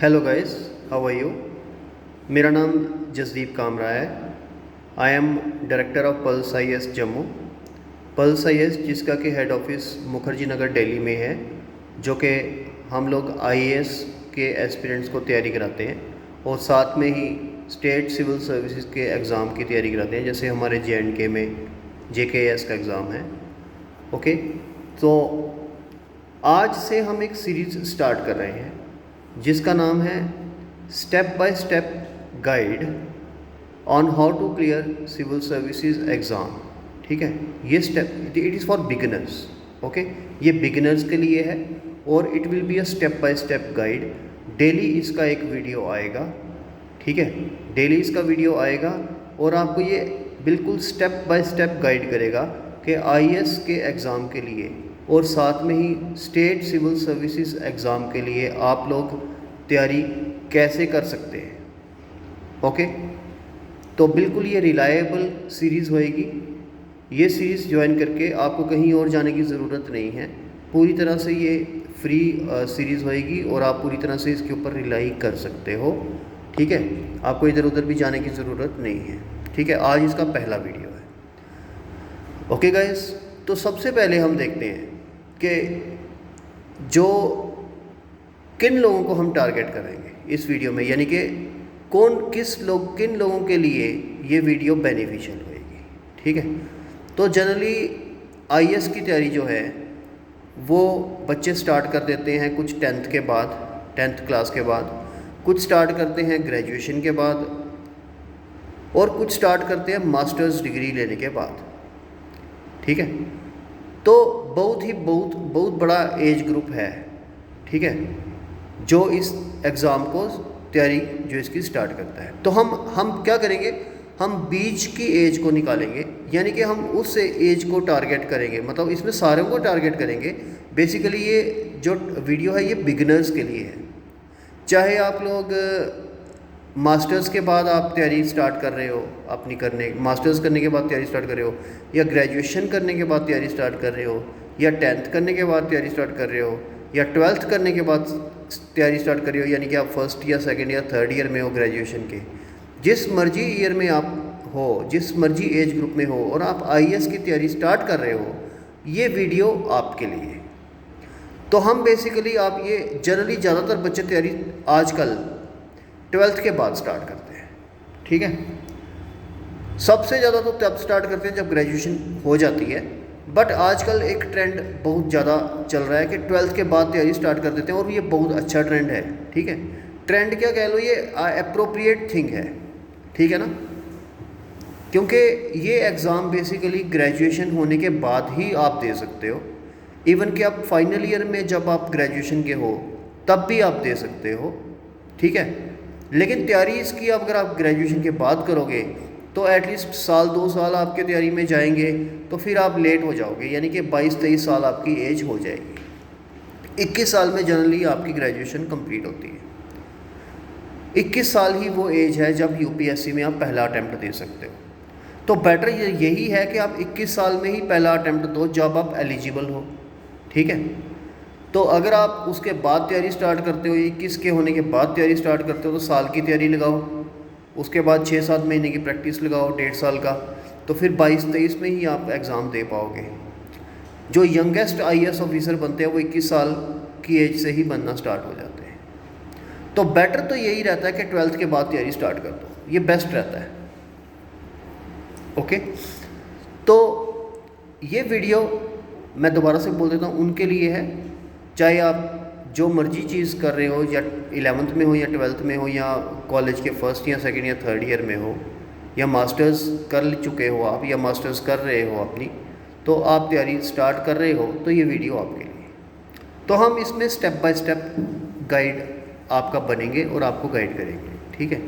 Hello guys, how are you. मेरा नाम जसदीप कामरा है। I am director of Pulse IAS Jammu. Pulse IAS जिसका कि हेड ऑफिस मुखर्जी नगर दिल्ली में है, जो कि हम लोग आईएएस के एस्पिरेंट्स को तैयारी कराते हैं और साथ में ही स्टेट सिविल सर्विसेज के एग्ज़ाम की तैयारी कराते हैं, जैसे हमारे JNK में JKS का एग्ज़ाम है। ओके, तो आज से हम एक सीरीज़ स्टार्ट कर रहे हैं जिसका नाम है step by step guide on how to clear civil services exam. ठीक है, ये step it is for beginners. Okay, ये बिगिनर्स के लिए है और it will be a step by step guide. Daily इसका एक वीडियो आएगा। ठीक है, डेली इसका वीडियो आएगा और आपको ये बिल्कुल स्टेप बाय स्टेप गाइड करेगा कि आईएएस के एग्ज़ाम के लिए और साथ में ही स्टेट सिविल सर्विसेज एग्ज़ाम के लिए आप लोग तैयारी कैसे कर सकते हैं। ओके, तो बिल्कुल ये रिलायबल सीरीज़ होएगी। ये सीरीज़ ज्वाइन करके आपको कहीं और जाने की ज़रूरत नहीं है। पूरी तरह से ये फ्री सीरीज़ होएगी और आप पूरी तरह से इसके ऊपर रिलाई कर सकते हो। ठीक है, आपको इधर उधर भी जाने की ज़रूरत नहीं है। ठीक है, आज इसका पहला वीडियो है। ओके गाइस, तो सबसे पहले हम देखते हैं कि जो किन लोगों को हम टारगेट करेंगे इस वीडियो में, यानी कि किन लोगों के लिए ये वीडियो बेनिफिशियल होएगी। ठीक है, तो जनरली आईएएस की तैयारी जो है वो बच्चे स्टार्ट कर देते हैं कुछ 10th क्लास के बाद, कुछ स्टार्ट करते हैं ग्रेजुएशन के बाद और कुछ स्टार्ट करते हैं मास्टर्स डिग्री लेने के बाद। ठीक है, तो बहुत बड़ा एज ग्रुप है। ठीक है, जो इस एग्ज़ाम को तैयारी जो इसकी स्टार्ट करता है। तो हम क्या करेंगे, हम बीच की एज को निकालेंगे, यानी कि हम उस एज को टारगेट करेंगे। मतलब इसमें सारों को टारगेट करेंगे। बेसिकली ये जो वीडियो है ये बिगिनर्स के लिए है। चाहे आप लोग मास्टर्स के बाद आप तैयारी स्टार्ट कर रहे हो मास्टर्स करने के बाद तैयारी स्टार्ट कर रहे हो, या ग्रेजुएशन करने के बाद तैयारी स्टार्ट कर रहे हो, या 10th करने के बाद तैयारी स्टार्ट कर रहे हो, या 12th करने के बाद तैयारी स्टार्ट कर रहे हो, यानी कि आप फर्स्ट या सेकंड या थर्ड ईयर में हो ग्रेजुएशन के। जिस मर्जी ईयर में आप हो, जिस मर्जी एज ग्रुप में हो और आप आईएएस की तैयारी स्टार्ट कर रहे हो, ये वीडियो आपके लिए। तो हम बेसिकली आप ये जनरली ज़्यादातर बच्चे तैयारी आजकल 12th के बाद स्टार्ट करते हैं। ठीक है, सबसे ज़्यादा तो तब स्टार्ट करते हैं जब ग्रेजुएशन हो जाती है, बट आजकल एक ट्रेंड बहुत ज़्यादा चल रहा है कि 12th के बाद तैयारी स्टार्ट कर देते हैं और ये बहुत अच्छा ट्रेंड है। ठीक है, ट्रेंड क्या कह लो, ये अप्रोप्रिएट थिंग है। ठीक है ना, क्योंकि ये एग्ज़ाम बेसिकली ग्रेजुएशन होने के बाद ही आप दे सकते हो। इवन कि आप फाइनल ईयर में जब आप ग्रेजुएशन के हो तब भी आप दे सकते हो। ठीक है, लेकिन तैयारी इसकी अगर आप ग्रेजुएशन के बाद करोगे तो एटलीस्ट साल 2 साल आपके तैयारी में जाएंगे, तो फिर आप लेट हो जाओगे, यानी कि 22-23 साल आपकी एज हो जाएगी। 21 साल में जनरली आपकी ग्रेजुएशन कंप्लीट होती है। 21 साल ही वो एज है जब यूपीएससी में आप पहला अटैम्प्ट दे सकते हो। तो बेटर यही है कि आप 21 साल में ही पहला अटैम्प्ट दो जब आप एलिजिबल हो। ठीक है, तो अगर आप उसके बाद तैयारी स्टार्ट करते हो, 21 के होने के बाद तैयारी स्टार्ट करते हो, तो साल की तैयारी लगाओ, उसके बाद 6-7 महीने की प्रैक्टिस लगाओ, 1.5 साल का, तो फिर 22-23 में ही आप एग्ज़ाम दे पाओगे। जो यंगेस्ट आईएएस ऑफिसर बनते हैं वो 21 साल की एज से ही बनना स्टार्ट हो जाते हैं। तो बेटर तो यही रहता है कि 12th के बाद तैयारी स्टार्ट कर दो, ये बेस्ट रहता है। ओके, तो ये वीडियो मैं दोबारा से बोल देता हूँ, उनके लिए है, चाहे आप जो मर्जी चीज़ कर रहे हो, या 11th में हो या 12th में हो, या कॉलेज के फर्स्ट या सेकंड या थर्ड ईयर में हो, या मास्टर्स कर चुके हो आप, या मास्टर्स कर रहे हो अपनी, तो आप तैयारी स्टार्ट कर रहे हो, तो ये वीडियो आपके लिए। तो हम इसमें स्टेप बाय स्टेप गाइड आपका बनेंगे और आपको गाइड करेंगे। ठीक है,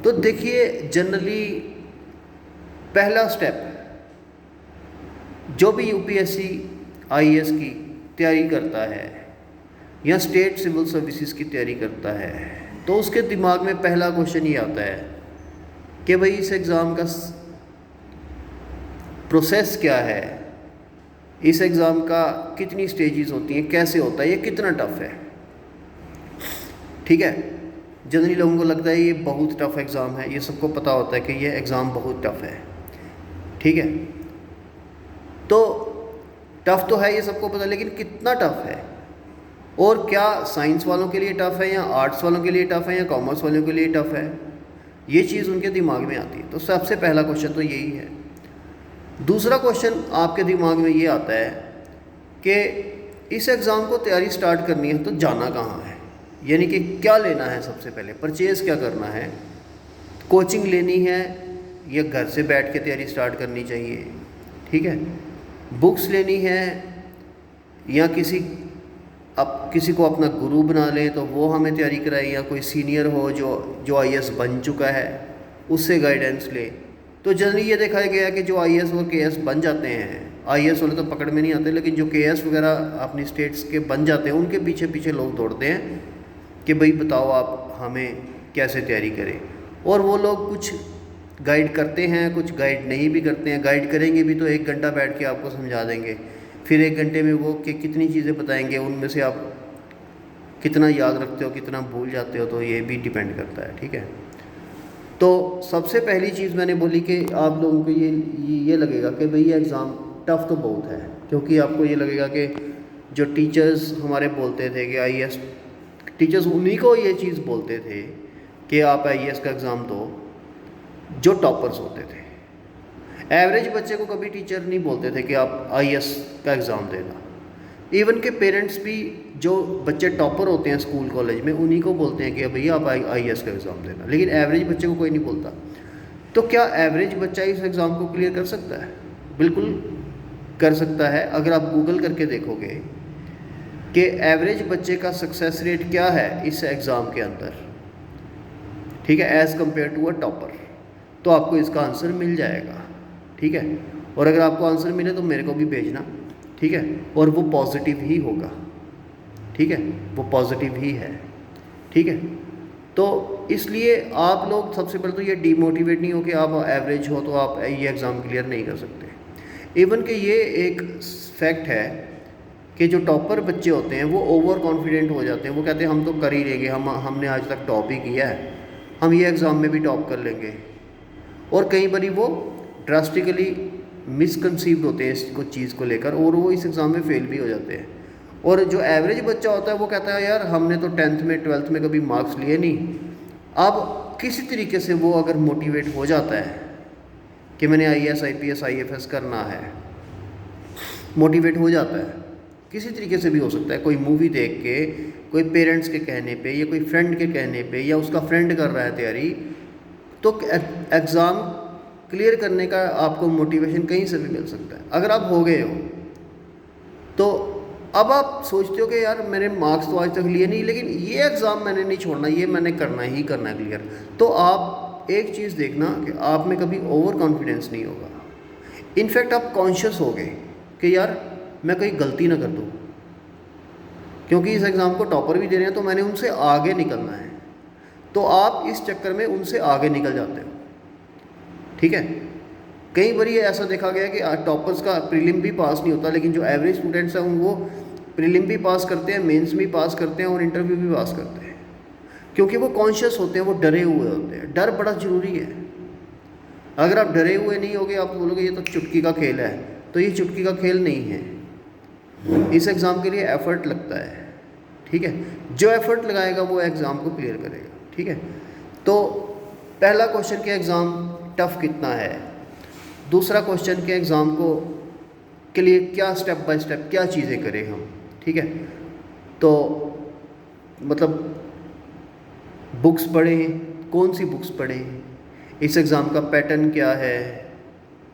तो देखिए जनरली पहला स्टेप, जो भी यूपीएससी आईएएस की तैयारी करता है या स्टेट सिविल सर्विसेज की तैयारी करता है, तो उसके दिमाग में पहला क्वेश्चन ये आता है कि भाई इस एग्ज़ाम का प्रोसेस क्या है, इस एग्ज़ाम का कितनी स्टेजेस होती हैं, कैसे होता है, ये कितना टफ है। ठीक है। जनरली लोगों को लगता है ये बहुत टफ एग्ज़ाम है, ये सबको पता होता है कि ये एग्ज़ाम बहुत टफ है, ठीक है। तो टफ़ तो है, ये सबको पता, लेकिन कितना टफ़ है, और क्या साइंस वालों के लिए टफ़ है या आर्ट्स वालों के लिए टफ़ है या कॉमर्स वालों के लिए टफ़ है, ये चीज़ उनके दिमाग में आती है। तो सबसे पहला क्वेश्चन तो यही है। दूसरा क्वेश्चन आपके दिमाग में ये आता है कि इस एग्ज़ाम को तैयारी स्टार्ट करनी है तो जाना कहाँ है, यानी कि क्या लेना है, सबसे पहले परचेज़ क्या करना है, कोचिंग लेनी है या घर से बैठ के तैयारी स्टार्ट करनी चाहिए, ठीक है। बुक्स लेनी है या किसी को अपना गुरु बना ले तो वो हमें तैयारी कराए, या कोई सीनियर हो जो आईएएस बन चुका है उससे गाइडेंस ले। तो जनरली ये देखा गया है कि जो आईएएस और केएएस बन जाते हैं, आईएएस वाले तो पकड़ में नहीं आते, लेकिन जो केएएस वगैरह अपनी स्टेट्स के बन जाते हैं उनके पीछे पीछे लोग दौड़ते हैं कि भाई बताओ आप हमें कैसे तैयारी करें। और वो लोग कुछ गाइड करते हैं, कुछ गाइड नहीं भी करते हैं। गाइड करेंगे भी तो 1 घंटा बैठ के आपको समझा देंगे, फिर 1 घंटे में वो कितनी चीज़ें बताएंगे, उनमें से आप कितना याद रखते हो, कितना भूल जाते हो, तो ये भी डिपेंड करता है, ठीक है। तो सबसे पहली चीज़ मैंने बोली कि आप लोगों को ये लगेगा कि भाई ये एग्ज़ाम टफ़ तो बहुत है, क्योंकि आपको ये लगेगा कि जो टीचर्स हमारे बोलते थे कि आईएएस टीचर्स उन्हीं को ये चीज़ बोलते थे कि आप आईएएस का एग्ज़ाम दो जो टॉपर्स होते थे। एवरेज बच्चे को कभी टीचर नहीं बोलते थे कि आप आईएएस का एग्ज़ाम देना। इवन के पेरेंट्स भी जो बच्चे टॉपर होते हैं स्कूल कॉलेज में उन्हीं को बोलते हैं कि भैया आप आईएएस का एग्ज़ाम देना, लेकिन एवरेज बच्चे को कोई नहीं बोलता। तो क्या एवरेज बच्चा इस एग्ज़ाम को क्लियर कर सकता है? बिल्कुल कर सकता है। अगर आप गूगल करके देखोगे कि एवरेज बच्चे का सक्सेस रेट क्या है इस एग्ज़ाम के अंदर, ठीक है, as compare to a topper, तो आपको इसका आंसर मिल जाएगा, ठीक है। और अगर आपको आंसर मिले तो मेरे को भी भेजना, ठीक है, और वो पॉजिटिव ही होगा, ठीक है, वो पॉजिटिव ही है, ठीक है। तो इसलिए आप लोग सबसे पहले तो ये डीमोटिवेट नहीं हो कि आप एवरेज हो तो आप ये एग्ज़ाम क्लियर नहीं कर सकते। इवन कि ये एक फैक्ट है कि जो टॉपर बच्चे होते हैं वो ओवर कॉन्फिडेंट हो जाते हैं। वो कहते हैं हम तो कर ही लेंगे, हमने आज तक टॉप ही किया है, हम ये एग्ज़ाम में भी टॉप कर लेंगे। और कई बारी वो ड्रास्टिकली मिसकंसीव्ड होते हैं इस कुछ चीज़ को लेकर, और वो इस एग्ज़ाम में फेल भी हो जाते हैं। और जो एवरेज बच्चा होता है वो कहता है यार हमने तो 10th में 12th में कभी मार्क्स लिए नहीं। अब किसी तरीके से वो अगर मोटिवेट हो जाता है कि मैंने आईएएस आईपीएस आईएफएस करना है, मोटिवेट हो जाता है, किसी तरीके से भी हो सकता है, कोई मूवी देख के, कोई पेरेंट्स के कहने पे, या कोई फ्रेंड के कहने पे, या उसका फ्रेंड कर रहा है तैयारी, तो एग्ज़ाम क्लियर करने का आपको मोटिवेशन कहीं से भी मिल सकता है। अगर आप हो गए हो तो अब आप सोचते हो कि यार मैंने मार्क्स तो आज तक लिए नहीं, लेकिन ये एग्ज़ाम मैंने नहीं छोड़ना, ये मैंने करना ही करना है क्लियर। तो आप एक चीज़ देखना कि आप में कभी ओवर कॉन्फिडेंस नहीं होगा। इनफैक्ट आप कॉन्शियस हो गए कि यार मैं कहीं गलती ना कर दूँ, क्योंकि इस एग्ज़ाम को टॉपर भी दे रहे हैं तो मैंने उनसे आगे निकलना है। तो आप इस चक्कर में उनसे आगे निकल जाते हो, ठीक है। कई बार ये ऐसा देखा गया कि टॉपर्स का प्रीलिम भी पास नहीं होता, लेकिन जो एवरेज स्टूडेंट्स हैं वो प्रीलिम भी पास करते हैं, मेंस भी पास करते हैं और इंटरव्यू भी पास करते हैं, क्योंकि वो कॉन्शियस होते हैं, वो डरे हुए होते हैं। डर बड़ा ज़रूरी है। अगर आप डरे हुए नहीं होगे, आप बोलोगे ये तो चुटकी का खेल है, तो ये चुटकी का खेल नहीं है। इस एग्ज़ाम के लिए एफ़र्ट लगता है, ठीक है। जो एफ़र्ट लगाएगा वो एग्ज़ाम को क्लियर करेगा, ठीक है। तो पहला क्वेश्चन कि एग्ज़ाम टफ़ कितना है। दूसरा क्वेश्चन के एग्ज़ाम को के लिए क्या स्टेप बाय स्टेप क्या चीज़ें करें हम, ठीक है। तो मतलब बुक्स पढ़ें, कौन सी बुक्स पढ़ें, इस एग्ज़ाम का पैटर्न क्या है,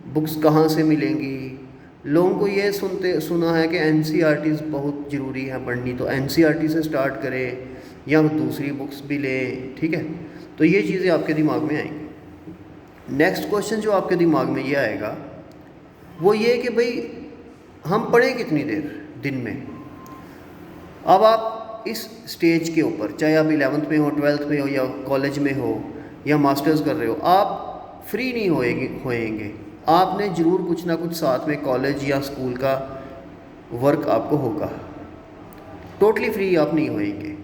बुक्स कहाँ से मिलेंगी। लोगों को ये सुना है कि एनसीईआरटीज़ बहुत ज़रूरी है पढ़नी, तो एनसीईआरटी से स्टार्ट करें या दूसरी बुक्स भी लें, ठीक है। तो ये चीज़ें आपके दिमाग में आएंगी। नेक्स्ट क्वेश्चन जो आपके दिमाग में ये आएगा वो ये कि भाई हम पढ़ें कितनी देर दिन में। अब आप इस स्टेज के ऊपर, चाहे आप 11th में हो, 12th में हो, या कॉलेज में हो, या मास्टर्स कर रहे हो, आप फ्री नहीं होएंगे। आपने ज़रूर कुछ ना कुछ साथ में कॉलेज या स्कूल का वर्क आपको होगा। टोटली फ्री आप नहीं होएंगे।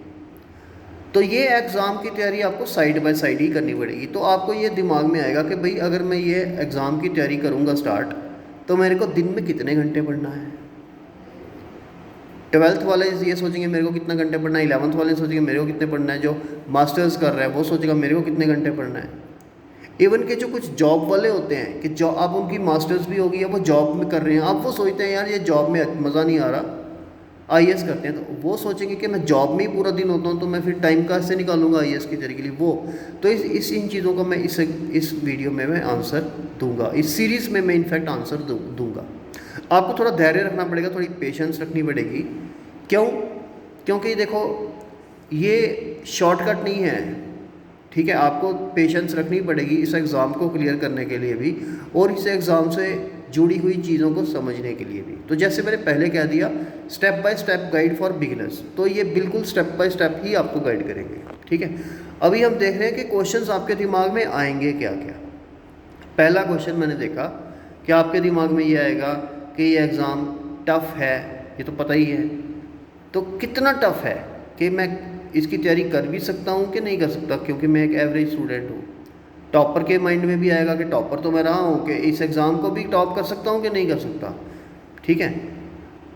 तो ये एग्ज़ाम की तैयारी आपको साइड बाय साइड ही करनी पड़ेगी। तो आपको ये दिमाग में आएगा कि भाई अगर मैं ये एग्ज़ाम की तैयारी करूँगा स्टार्ट, तो मेरे को दिन में कितने घंटे पढ़ना है। 12th वाले ये सोचेंगे मेरे को कितना घंटे पढ़ना है, 11th वाले सोचेंगे मेरे को कितने पढ़ना है, जो मास्टर्स कर रहा है वो सोचेगा मेरे को कितने घंटे पढ़ना है। इवन के जो कुछ जॉब वाले होते हैं कि जॉब अब उनकी मास्टर्स भी होगी, अब वो जॉब में कर रहे हैं, अब वो सोचते हैं यार ये जॉब में मज़ा नहीं आ रहा, आईएएस करते हैं, तो वो सोचेंगे कि मैं जॉब में ही पूरा दिन होता हूँ तो मैं फिर टाइम कहाँ से निकालूंगा आईएएस की तैयारी के लिए। वो तो इस इन चीज़ों का मैं इस वीडियो में मैं आंसर दूंगा, इस सीरीज़ में मैं इनफैक्ट आंसर दूंगा। आपको थोड़ा धैर्य रखना पड़ेगा, थोड़ी पेशेंस रखनी पड़ेगी। क्यों? क्योंकि देखो ये शॉर्टकट नहीं है, ठीक है। आपको पेशेंस रखनी पड़ेगी इस एग्ज़ाम को क्लियर करने के लिए भी, और इस एग्ज़ाम से जुड़ी हुई चीज़ों को समझने के लिए भी। तो जैसे मैंने पहले कह दिया, step by step guide for beginners, तो ये बिल्कुल स्टेप बाय स्टेप ही आपको गाइड करेंगे, ठीक है। अभी हम देख रहे हैं कि क्वेश्चंस आपके दिमाग में आएंगे क्या क्या। पहला क्वेश्चन मैंने देखा कि आपके दिमाग में ये आएगा कि ये एग्ज़ाम टफ़ है, ये तो पता ही है। तो कितना टफ़ है कि मैं इसकी तैयारी कर भी सकता हूँ कि नहीं कर सकता, क्योंकि मैं एक एवरेज स्टूडेंट हूँ। टॉपर के माइंड में भी आएगा कि टॉपर तो मैं रहा हूँ, कि इस एग्ज़ाम को भी टॉप कर सकता हूँ कि नहीं कर सकता, ठीक है।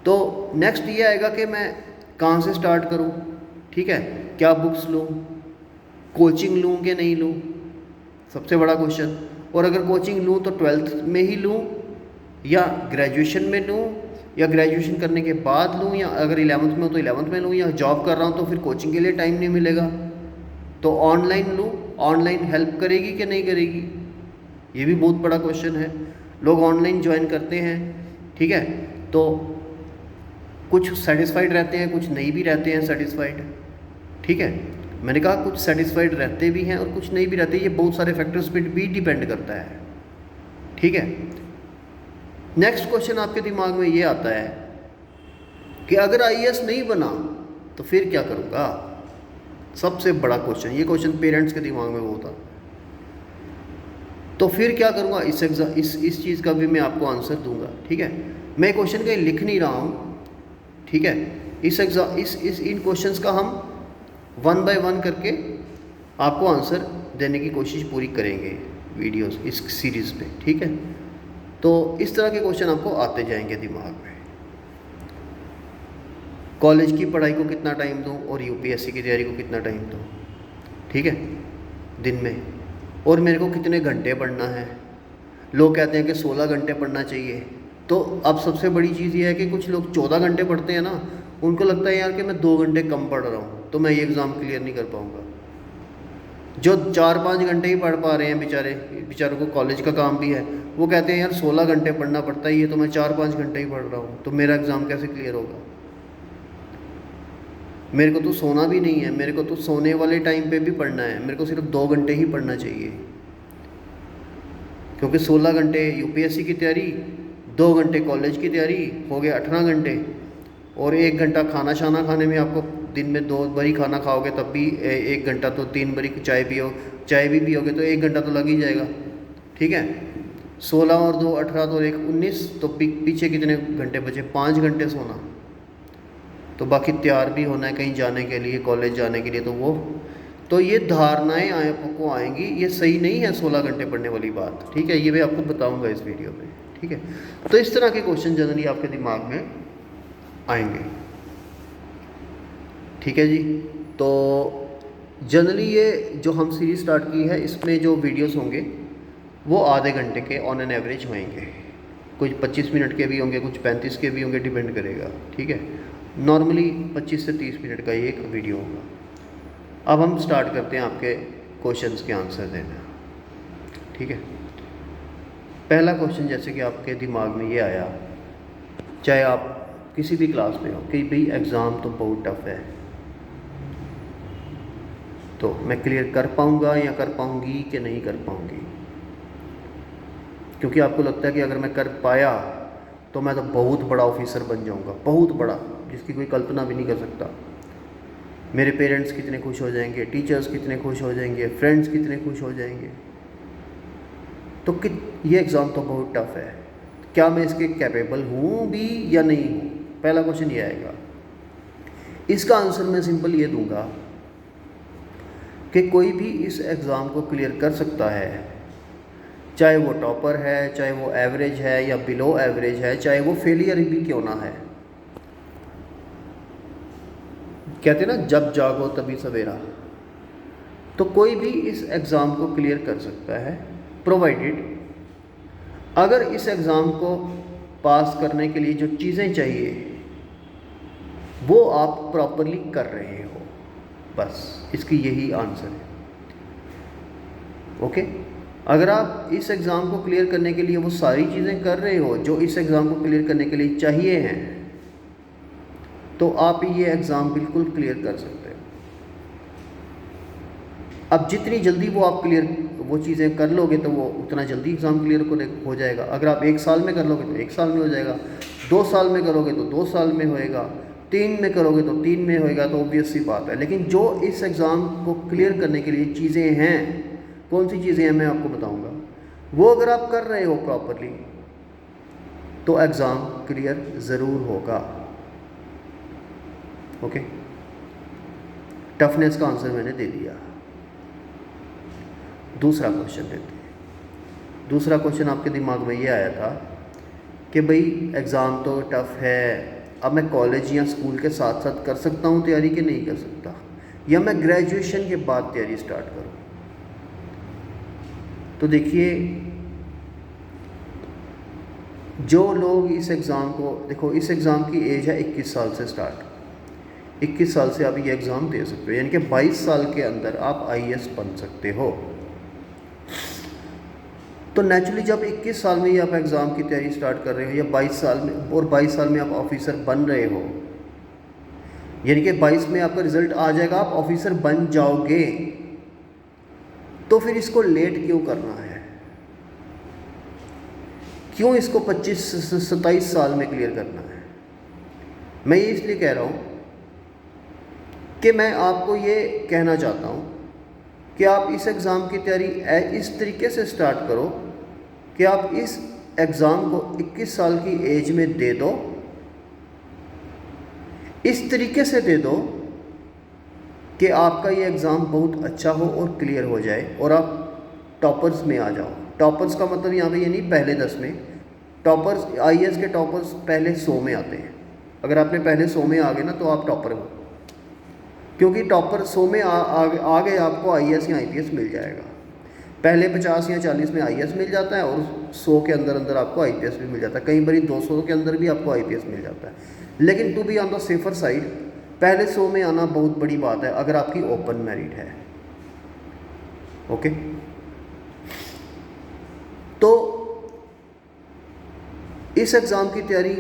तो नेक्स्ट ये आएगा कि मैं कहाँ से स्टार्ट करूँ, ठीक है, क्या बुक्स लूँ, कोचिंग लूँ कि नहीं लूँ, सबसे बड़ा क्वेश्चन। और अगर कोचिंग लूँ तो 12th में ही लूँ या ग्रेजुएशन में लूँ, या ग्रेजुएशन करने के बाद लूँ, या अगर 11th में हो तो 11th में लूँ, या जॉब कर रहा हूँ तो फिर कोचिंग के लिए टाइम नहीं मिलेगा तो ऑनलाइन लूँ, ऑनलाइन हेल्प करेगी कि नहीं करेगी, ये भी बहुत बड़ा क्वेश्चन है। लोग ऑनलाइन ज्वाइन करते हैं, ठीक है, तो कुछ सेटिस्फाइड रहते हैं, कुछ नहीं भी रहते हैं सेटिस्फाइड, ठीक है। मैंने कहा कुछ सेटिस्फाइड रहते भी हैं और कुछ नहीं भी रहते, ये बहुत सारे फैक्टर्स पे भी डिपेंड करता है, ठीक है। नेक्स्ट क्वेश्चन आपके दिमाग में ये आता है कि अगर आईएएस नहीं बना तो फिर क्या करूँगा। सबसे बड़ा क्वेश्चन, ये क्वेश्चन पेरेंट्स के दिमाग में वो होता, तो फिर क्या करूँगा। इस चीज़ का भी मैं आपको आंसर दूंगा, ठीक है। मैं क्वेश्चन कहीं लिख नहीं रहा हूँ, ठीक है। इन क्वेश्चंस का हम 1 बाय 1 करके आपको आंसर देने की कोशिश पूरी करेंगे वीडियोस इस सीरीज़ में, ठीक है। तो इस तरह के क्वेश्चन आपको आते जाएंगे दिमाग में। कॉलेज की पढ़ाई को कितना टाइम दूं और यूपीएससी की तैयारी को कितना टाइम दूं, ठीक है, दिन में, और मेरे को कितने घंटे पढ़ना है। लोग कहते हैं कि 16 घंटे पढ़ना चाहिए, तो अब सबसे बड़ी चीज़ ये है कि कुछ लोग 14 घंटे पढ़ते हैं ना, उनको लगता है यार कि मैं 2 घंटे कम पढ़ रहा हूँ तो मैं ये एग्ज़ाम क्लियर नहीं कर पाऊँगा। जो 4-5 घंटे ही पढ़ पा रहे हैं बेचारों को कॉलेज का काम भी है, वो कहते हैं यार 16 घंटे पढ़ना पड़ता है, ये तो मैं 4-5 घंटे ही पढ़ रहा हूँ, तो मेरा एग्ज़ाम कैसे क्लियर होगा। मेरे को तो सोना भी नहीं है, मेरे को तो सोने वाले टाइम पे भी पढ़ना है, मेरे को सिर्फ 2 घंटे ही पढ़ना चाहिए, क्योंकि 16 घंटे यूपीएससी की तैयारी, 2 घंटे कॉलेज की तैयारी, हो गए 18 घंटे, और 1 घंटा खाना शाना खाने में, आपको दिन में 2 बारी खाना खाओगे तब भी 1 घंटा, तो 3 बारी चाय भी पियोगे तो 1 घंटा तो लग ही जाएगा, ठीक है। 16 और 2 18 तो 1 19, तो पीछे कितने घंटे बचे, 5 घंटे सोना, तो बाकी तैयार भी होना है कहीं जाने के लिए, कॉलेज जाने के लिए, तो ये धारणाएं आपको आएंगी, ये सही नहीं है 16 घंटे पढ़ने वाली बात, ठीक है। ये मैं आपको बताऊंगा इस वीडियो में, ठीक है। तो इस तरह के क्वेश्चन जनरली आपके दिमाग में आएंगे, ठीक है जी। तो जनरली ये जो हम सीरीज स्टार्ट की है, इसमें जो वीडियोस होंगे वो आधे घंटे के ऑन एन एवरेज होंगे, कुछ 25 मिनट के भी होंगे, कुछ 35 के भी होंगे, डिपेंड करेगा, ठीक है। नॉर्मली 25 से 30 मिनट का एक वीडियो होगा। अब हम स्टार्ट करते हैं आपके क्वेश्चंस के आंसर देना, ठीक है। पहला क्वेश्चन जैसे कि आपके दिमाग में ये आया, चाहे आप किसी भी क्लास में हो, कि भाई एग्ज़ाम तो बहुत टफ है, तो मैं क्लियर कर पाऊँगा या कर पाऊँगी कि नहीं कर पाऊँगी, क्योंकि आपको लगता है कि अगर मैं कर पाया तो मैं तो बहुत बड़ा ऑफिसर बन जाऊँगा, बहुत बड़ा, जिसकी कोई कल्पना भी नहीं कर सकता। मेरे पेरेंट्स कितने खुश हो जाएंगे, टीचर्स कितने खुश हो जाएंगे, फ्रेंड्स कितने खुश हो जाएंगे, तो ये एग्ज़ाम तो बहुत टफ है, क्या मैं इसके कैपेबल हूँ भी या नहीं हूँ। पहला क्वेश्चन ये आएगा। इसका आंसर मैं सिंपल ये दूंगा कि कोई भी इस एग्ज़ाम को क्लियर कर सकता है, चाहे वो टॉपर है, चाहे वो एवरेज है या बिलो एवरेज है, चाहे वो फेलियर भी क्यों ना है। कहते हैं ना, जब जागो तभी सवेरा। तो कोई भी इस एग्ज़ाम को क्लियर कर सकता है, प्रोवाइडेड अगर इस एग्ज़ाम को पास करने के लिए जो चीज़ें चाहिए वो आप प्रॉपरली कर रहे हो। बस इसकी यही आंसर है। ओके, अगर आप इस एग्ज़ाम को क्लियर करने के लिए वो सारी चीज़ें कर रहे हो जो इस एग्ज़ाम को क्लियर करने के लिए चाहिए हैं, तो आप ये एग्ज़ाम बिल्कुल क्लियर कर सकते हो। अब जितनी जल्दी वो आप वो चीज़ें कर लोगे तो वो उतना जल्दी एग्ज़ाम क्लियर हो जाएगा। अगर आप 1 साल में कर लोगे तो 1 साल में हो जाएगा, 2 साल में करोगे तो 2 साल में होएगा, 3 में करोगे तो 3 में होएगा। तो ऑब्वियस सी बात है। लेकिन जो इस एग्ज़ाम को क्लियर करने के लिए चीज़ें हैं, कौन सी चीज़ें हैं मैं आपको बताऊँगा, वो अगर आप कर रहे हो प्रॉपरली तो एग्ज़ाम क्लियर ज़रूर होगा। ओके, टफनेस का आंसर मैंने दे दिया। दूसरा क्वेश्चन लेते हैं। दूसरा क्वेश्चन आपके दिमाग में ये आया था कि भाई एग्ज़ाम तो टफ़ है, अब मैं कॉलेज या स्कूल के साथ साथ कर सकता हूँ तैयारी कि नहीं कर सकता, या मैं ग्रेजुएशन के बाद तैयारी स्टार्ट करूँ। तो देखिए, जो लोग इस एग्ज़ाम को, देखो इस एग्ज़ाम की एज है 21 साल से स्टार्ट। 21 साल से आप ये एग्ज़ाम दे सकते हो, यानी कि 22 साल के अंदर आप IAS बन सकते हो। तो नेचुरली जब 21 साल में ही आप एग्ज़ाम की तैयारी स्टार्ट कर रहे हो, या 22 साल में, और 22 साल में आप ऑफिसर बन रहे हो, यानी कि 22 में आपका रिज़ल्ट आ जाएगा, आप ऑफिसर बन जाओगे, तो फिर इसको लेट क्यों करना है? क्यों इसको 25-27 साल में क्लियर करना है? मैं ये इसलिए कह रहा हूँ कि मैं आपको ये कहना चाहता हूँ कि आप इस एग्ज़ाम की तैयारी इस तरीके से स्टार्ट करो कि आप इस एग्ज़ाम को 21 साल की एज में दे दो, इस तरीके से दे दो कि आपका ये एग्ज़ाम बहुत अच्छा हो और क्लियर हो जाए और आप टॉपर्स में आ जाओ। टॉपर्स का मतलब यहाँ पे ये नहीं पहले 10 में, टॉपर्स IAS के टॉपर्स पहले 100 में आते हैं। अगर आपने पहले 100 में आ गए ना तो आप टॉपर हो, क्योंकि टॉपर 100 में आ गए आपको IAS या IPS मिल जाएगा। पहले 50 या 40 में IAS मिल जाता है और 100 के अंदर अंदर आपको IPS भी मिल जाता है। कई बार 200 के अंदर भी आपको IPS मिल जाता है। लेकिन to be on the safer side, पहले 100 में आना बहुत बड़ी बात है अगर आपकी ओपन मेरिट है। ओके, तो इस एग्ज़ाम की तैयारी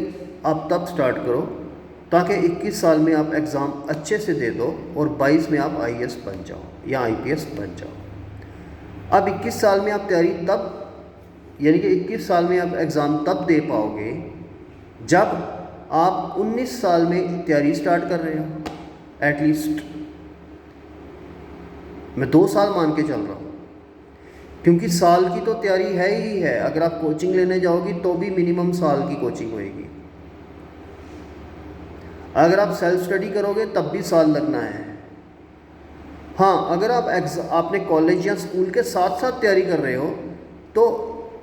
आप तब स्टार्ट करो ताकि 21 साल में आप एग्ज़ाम अच्छे से दे दो और 22 में आप IAS बन जाओ या IPS बन जाओ। अब 21 साल में आप तैयारी तब, यानी कि 21 साल में आप एग्ज़ाम तब दे पाओगे जब आप 19 साल में तैयारी स्टार्ट कर रहे हो। एटलीस्ट मैं 2 साल मान के चल रहा हूँ, क्योंकि साल की तो तैयारी है ही है। अगर आप कोचिंग लेने जाओगी तो भी मिनिमम साल की कोचिंग होएगी। अगर आप सेल्फ स्टडी करोगे तब भी साल लगना है। हाँ, अगर आप आपने कॉलेज या स्कूल के साथ साथ तैयारी कर रहे हो तो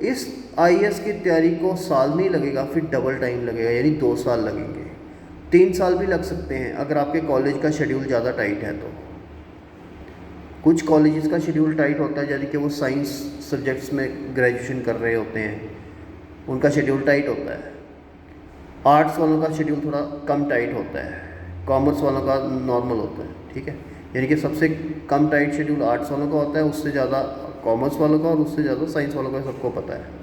इस IAS की तैयारी को साल नहीं लगेगा, फिर डबल टाइम लगेगा, यानी 2 साल लगेंगे। 3 साल भी लग सकते हैं अगर आपके कॉलेज का शेड्यूल ज़्यादा टाइट है तो। कुछ कॉलेजेस का शेड्यूल टाइट होता है, यानी कि वो साइंस सब्जेक्ट्स में ग्रेजुएशन कर रहे होते हैं, उनका शेड्यूल टाइट होता है। आर्ट्स वालों का शेड्यूल थोड़ा कम टाइट होता है, कॉमर्स वालों का नॉर्मल होता है। ठीक है, यानी कि सबसे कम टाइट शेड्यूल आर्ट्स वालों का होता है, उससे ज़्यादा कॉमर्स वालों का, और उससे ज़्यादा साइंस वालों का, सबको पता है।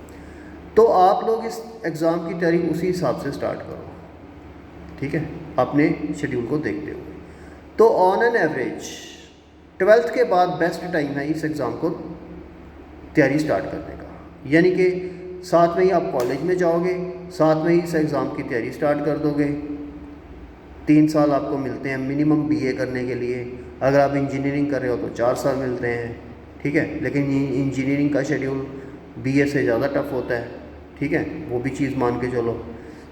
तो आप लोग इस एग्ज़ाम की तैयारी उसी हिसाब से स्टार्ट करो। ठीक है, अपने शेड्यूल को देखते हुए। तो ऑन एन एवरेज 12th के बाद बेस्ट टाइम है इस एग्ज़ाम को तैयारी स्टार्ट करने का, यानी कि साथ में ही आप कॉलेज में जाओगे, साथ में ही इस एग्ज़ाम की तैयारी स्टार्ट कर दोगे। 3 साल आपको मिलते हैं मिनिमम BA करने के लिए। अगर आप इंजीनियरिंग कर रहे हो तो 4 साल मिलते हैं। ठीक है, लेकिन इंजीनियरिंग का शेड्यूल BA से ज़्यादा टफ होता है। ठीक है, वो भी चीज़ मान के चलो।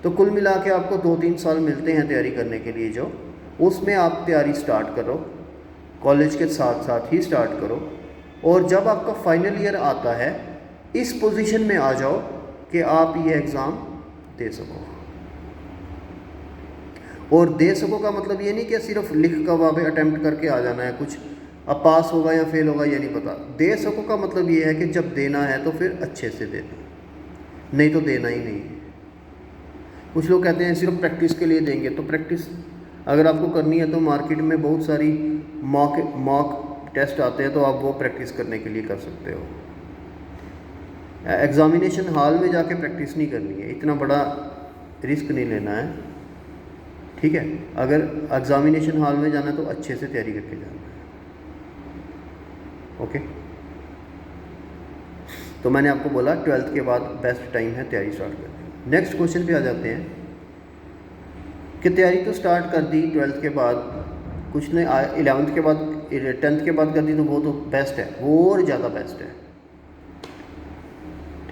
तो कुल मिला के आपको 2-3 साल मिलते हैं तैयारी करने के लिए, जो उसमें आप तैयारी स्टार्ट करो कॉलेज के साथ साथ ही स्टार्ट करो, और जब आपका फाइनल ईयर आता है इस पोजीशन में आ जाओ कि आप ये एग्ज़ाम दे सको। और दे सको का मतलब ये नहीं कि सिर्फ लिख कर वहाँ पे अटैम्प्ट करके आ जाना है कुछ, अब पास होगा या फेल होगा ये नहीं पता। दे सको का मतलब ये है कि जब देना है तो फिर अच्छे से देना, नहीं तो देना ही नहीं। कुछ लोग कहते हैं सिर्फ प्रैक्टिस के लिए देंगे, तो प्रैक्टिस अगर आपको करनी है तो मार्केट में बहुत सारी मॉक टेस्ट आते हैं, तो आप वो प्रैक्टिस करने के लिए कर सकते हो। एग्ज़ामिनेशन हॉल में जाके प्रैक्टिस नहीं करनी है, इतना बड़ा रिस्क नहीं लेना है, ठीक है। अगर एग्ज़ामिनेशन हॉल में जाना है तो अच्छे से तैयारी करके जाना है, ओके। तो मैंने आपको बोला 12th के बाद बेस्ट टाइम है तैयारी स्टार्ट करने। नेक्स्ट क्वेश्चन पे आ जाते हैं कि तैयारी तो स्टार्ट कर दी 12th के बाद, कुछ ने 11th के बाद 10th के बाद कर दी, तो वो तो बेस्ट है, वो और ज़्यादा बेस्ट है,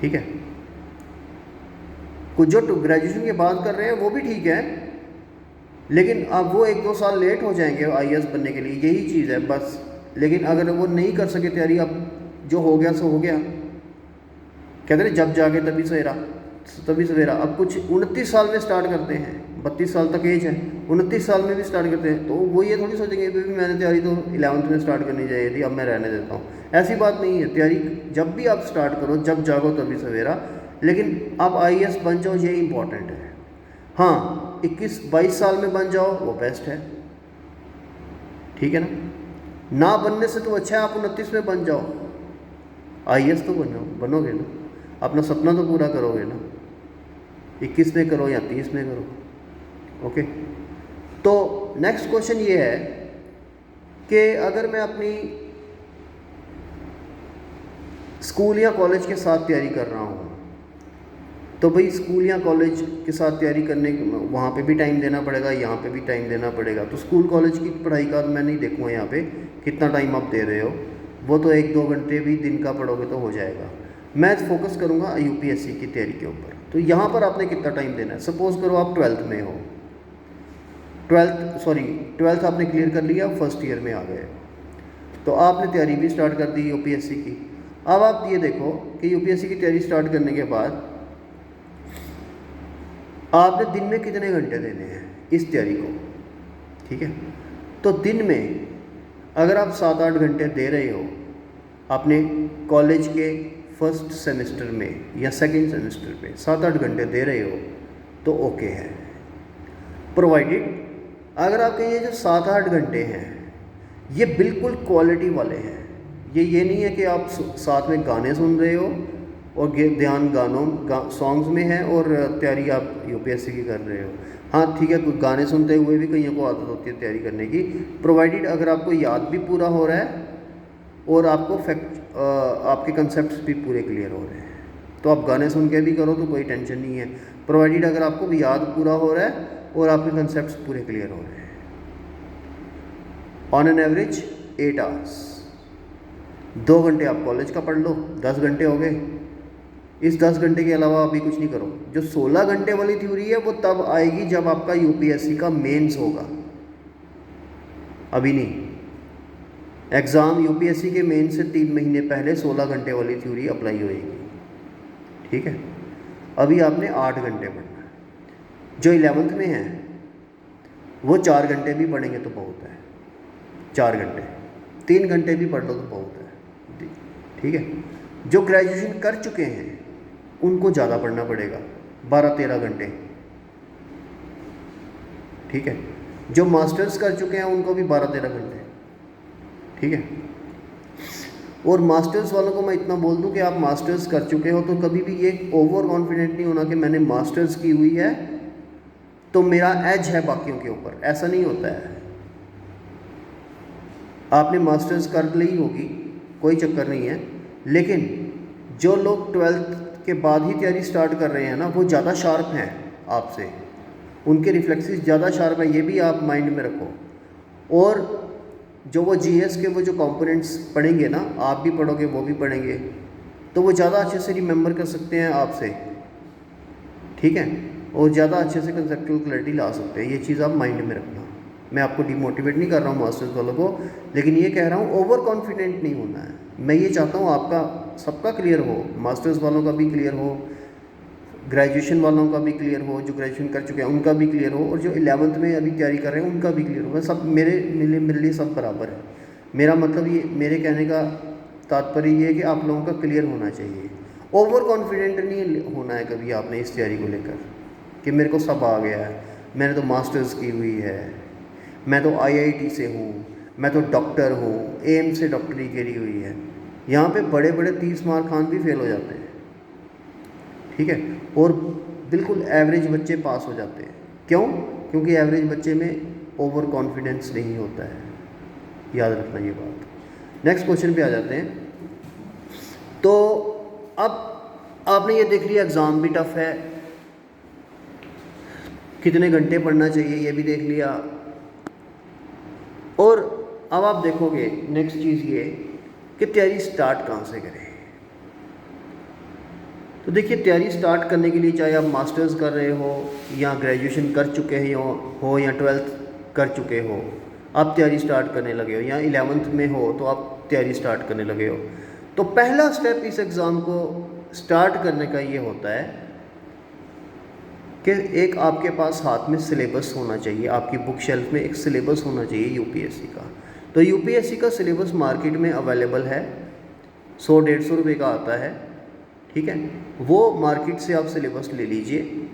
ठीक है। कुछ जो ग्रेजुएशन के बाद कर रहे हैं वो भी ठीक है, लेकिन अब वो 1-2 साल लेट हो जाएंगे IAS बनने के लिए, यही चीज़ है बस। लेकिन अगर वो नहीं कर सके तैयारी, अब जो हो गया सो हो गया, कहते हैं जब जाके तभी सवेरा। अब कुछ 29 साल में स्टार्ट करते हैं, 32 साल तक एज है, 29 साल में भी स्टार्ट करते हैं, तो वो ये थोड़ी सोचेंगे भी मैंने तैयारी तो 11th में स्टार्ट करनी चाहिए थी, अब मैं रहने देता हूँ। ऐसी बात नहीं है, तैयारी जब भी आप स्टार्ट करो, जब जागो तभी सवेरा। लेकिन आप IAS बन जाओ, ये इंपॉर्टेंट है। हाँ, 21-22 साल में बन जाओ वो बेस्ट है, ठीक है ना बनने से तो अच्छा है आप 29 में बन जाओ, IAS तो बनोगे ना, अपना सपना तो पूरा करोगे ना, 21 में करो या 30 में करो, ओके। तो नेक्स्ट क्वेश्चन ये है कि अगर मैं अपनी स्कूल या कॉलेज के साथ तैयारी कर रहा हूँ, तो भाई स्कूल या कॉलेज के साथ तैयारी करने वहाँ पे भी टाइम देना पड़ेगा, यहाँ पे भी टाइम देना पड़ेगा। तो स्कूल कॉलेज की पढ़ाई का मैं नहीं देखूँगा यहाँ पे कितना टाइम आप दे रहे हो, वो तो 1-2 घंटे भी दिन का पढ़ोगे तो हो जाएगा। मैं फोकस करूँगा UPSC की तैयारी के ऊपर। तो यहाँ पर आपने कितना टाइम देना है, सपोज़ करो आप 12th में हो, 12th आपने क्लियर कर लिया, फर्स्ट ईयर में आ गए, तो आपने तैयारी भी स्टार्ट कर दी UPSC की। अब आप ये देखो कि UPSC की तैयारी स्टार्ट करने के बाद आपने दिन में कितने घंटे देने हैं इस तैयारी को, ठीक है। तो दिन में अगर आप 7-8 घंटे दे रहे हो अपने कॉलेज के फर्स्ट सेमेस्टर में या सेकंड सेमेस्टर में 7-8 घंटे दे रहे हो तो ओके है, प्रोवाइडेड अगर आपके ये जो 7-8 घंटे हैं ये बिल्कुल क्वालिटी वाले हैं। ये नहीं है कि आप साथ में गाने सुन रहे हो और ध्यान सॉन्ग्स में है और तैयारी आप UPSC की कर रहे हो। हाँ ठीक है, कुछ गाने सुनते हुए भी कईयों को आदत होती है तैयारी करने की, प्रोवाइडेड अगर आपको याद भी पूरा हो रहा है और आपको आपके कंसेप्ट्स भी पूरे क्लियर हो रहे हैं, तो आप गाने सुन के भी करो तो कोई टेंशन नहीं है, प्रोवाइडेड अगर आपको भी याद पूरा हो रहा है और आपके कंसेप्ट्स पूरे क्लियर हो रहे हैं। ऑन एन एवरेज 8 आवर्स, 2 घंटे आप कॉलेज का पढ़ लो, 10 घंटे हो गए। इस 10 घंटे के अलावा अभी कुछ नहीं करो। जो 16 घंटे वाली थ्योरी है वो तब आएगी जब आपका UPSC का मेंस होगा, अभी नहीं। एग्ज़ाम UPSC के मेंस से 3 महीने पहले 16 घंटे वाली थ्योरी अप्लाई होएगी, ठीक है। अभी आपने 8 घंटे पढ़ना है। जो 11th में है वो 4 घंटे भी पढ़ेंगे तो बहुत है, 4 घंटे, 3 घंटे भी पढ़ लो तो बहुत है, ठीक है। जो ग्रेजुएशन कर चुके हैं उनको ज़्यादा पढ़ना पड़ेगा, 12-13 घंटे, ठीक है। जो मास्टर्स कर चुके हैं उनको भी 12-13 घंटे, ठीक है। और मास्टर्स वालों को मैं इतना बोल दूं कि आप मास्टर्स कर चुके हो तो कभी भी ये ओवर कॉन्फिडेंट नहीं होना कि मैंने मास्टर्स की हुई है तो मेरा एज है बाकियों के ऊपर, ऐसा नहीं होता है। आपने मास्टर्स कर ली होगी, कोई चक्कर नहीं है, लेकिन जो लोग 12th के बाद ही तैयारी स्टार्ट कर रहे हैं ना, वो ज़्यादा शार्प हैं आपसे, उनके रिफ्लेक्सेस ज़्यादा शार्प हैं, ये भी आप माइंड में रखो। और जो वो GS के वो जो कंपोनेंट्स पढ़ेंगे ना, आप भी पढ़ोगे वो भी पढ़ेंगे, तो वो ज़्यादा अच्छे से रिमेंबर कर सकते हैं आपसे, ठीक है, और ज़्यादा अच्छे से कंसेप्चुअल क्लैरिटी ला सकते हैं। ये चीज़ आप माइंड में रखना, मैं आपको डिमोटिवेट नहीं कर रहा हूँ मास्टर्स वालों को, लेकिन ये कह रहा हूँ ओवर कॉन्फिडेंट नहीं होना है। मैं ये चाहता हूँ आपका सबका क्लियर हो, मास्टर्स वालों का भी क्लियर हो, ग्रेजुएशन वालों का भी क्लियर हो, जो ग्रेजुएशन कर चुके हैं उनका भी क्लियर हो, और जो 11th में अभी तैयारी कर रहे हैं उनका भी क्लियर हो। सब मेरे लिए सब बराबर है। मेरा मतलब ये, मेरे कहने का तात्पर्य ये है कि आप लोगों का क्लियर होना चाहिए। ओवर कॉन्फिडेंट नहीं होना है कभी आपने इस तैयारी को लेकर कि मेरे को सब आ गया है, मैंने तो मास्टर्स की हुई है, मैं तो IIT से हूँ, मैं तो डॉक्टर हूँ, एम्स से डॉक्टरी करी हुई है। यहाँ पे बड़े बड़े 30 मार खान भी फेल हो जाते हैं, ठीक है, और बिल्कुल एवरेज बच्चे पास हो जाते हैं। क्यों? क्योंकि एवरेज बच्चे में ओवर कॉन्फिडेंस नहीं होता है, याद रखना ये बात। नेक्स्ट क्वेश्चन पे आ जाते हैं। तो अब आपने ये देख लिया एग्ज़ाम भी टफ है, कितने घंटे पढ़ना चाहिए ये भी देख लिया, और अब आप देखोगे नेक्स्ट चीज़ ये कि तैयारी स्टार्ट कहाँ से करें। तो देखिए, तैयारी स्टार्ट करने के लिए चाहे आप मास्टर्स कर रहे हो या ग्रेजुएशन कर चुके हैं हो या 12th कर चुके हो, आप तैयारी स्टार्ट करने लगे हो, या 11th में हो तो आप तैयारी स्टार्ट करने लगे हो, तो पहला स्टेप इस एग्ज़ाम को स्टार्ट करने का ये होता है कि एक आपके पास हाथ में सिलेबस होना चाहिए, आपकी बुक शेल्फ में एक सिलेबस होना चाहिए यूपीएससी का। तो यूपीएससी का सिलेबस मार्केट में अवेलेबल है, 100-150 रुपये का आता है, ठीक है। वो मार्केट से आप सिलेबस ले लीजिए,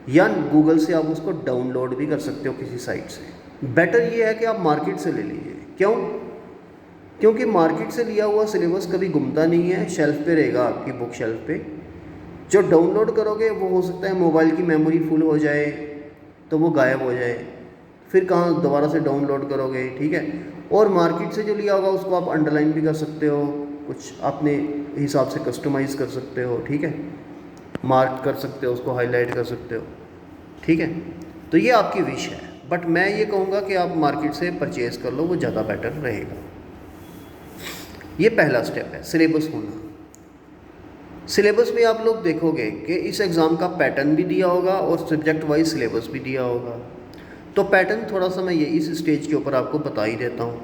या गूगल से आप उसको डाउनलोड भी कर सकते हो किसी साइट से। बेटर ये है कि आप मार्केट से ले लीजिए। क्यों? क्योंकि मार्केट से लिया हुआ सिलेबस कभी घूमता नहीं है, शेल्फ पे रहेगा आपकी बुक शेल्फ पे। जो डाउनलोड करोगे वो हो सकता है मोबाइल की मेमोरी फुल हो जाए तो वो गायब हो जाए, फिर कहाँ दोबारा से डाउनलोड करोगे, ठीक है। और मार्केट से जो लिया होगा उसको आप अंडरलाइन भी कर सकते हो, कुछ अपने हिसाब से कस्टमाइज़ कर सकते हो, ठीक है, मार्क कर सकते हो, उसको हाईलाइट कर सकते हो, ठीक है। तो ये आपकी विश है, बट मैं ये कहूँगा कि आप मार्केट से परचेज़ कर लो, वो ज़्यादा बेटर रहेगा। ये पहला स्टेप है, सिलेबस होना। सिलेबस में आप लोग देखोगे कि इस एग्ज़ाम का पैटर्न भी दिया होगा और सब्जेक्ट वाइज सिलेबस भी दिया होगा। तो पैटर्न थोड़ा सा मैं ये इस स्टेज के ऊपर आपको बता ही देता हूँ।